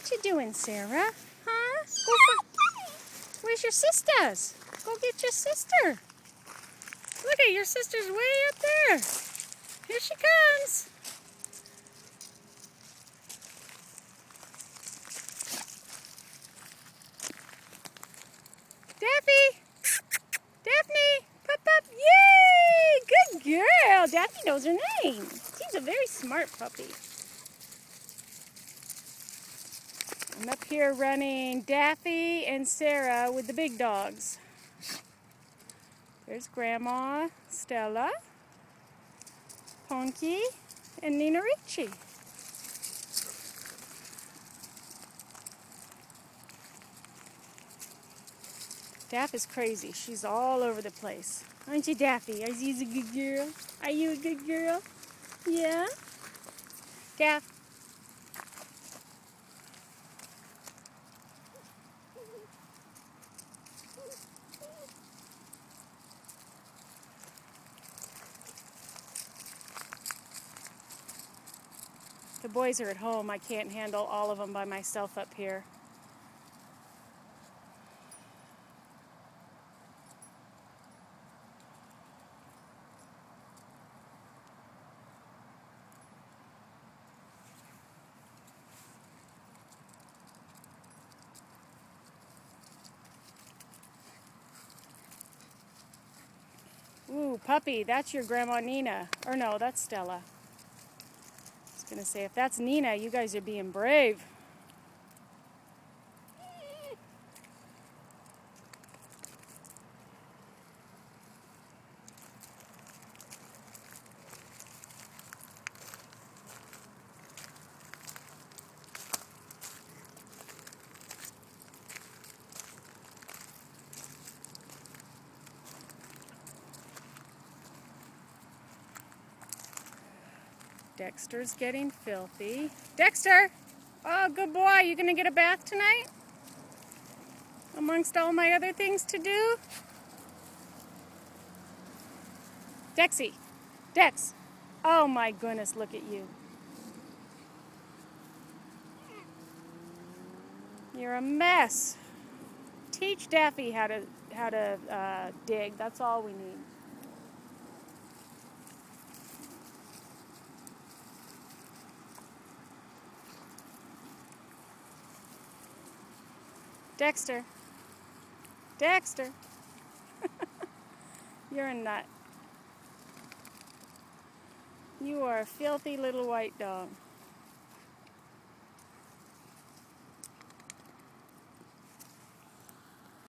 What you doing, Sarah? Huh? Where's your sisters? Go get your sister. Look at your sister's way up there. Here she comes. Daffy! Daphne! Pup pup! Yay! Good girl! Daphne knows her name. She's a very smart puppy. I'm up here running Daffy and Sarah with the big dogs. There's Grandma Stella, Ponky, and Nina Ricci. Daff is crazy. She's all over the place. Aren't you, Daffy? Are you a good girl? Are you a good girl? Yeah? Daff. The boys are at home. I can't handle all of them by myself up here. Ooh, puppy, that's your Grandma Nina. Or no, that's Stella. I was going to say, if that's Nina, you guys are being brave. Dexter's getting filthy. Dexter! Oh, good boy. You gonna get a bath tonight? Amongst all my other things to do? Dexy! Dex! Oh my goodness, look at you. You're a mess. Teach Daffy how to dig. That's all we need. Dexter. Dexter. You're a nut. You are a filthy little white dog.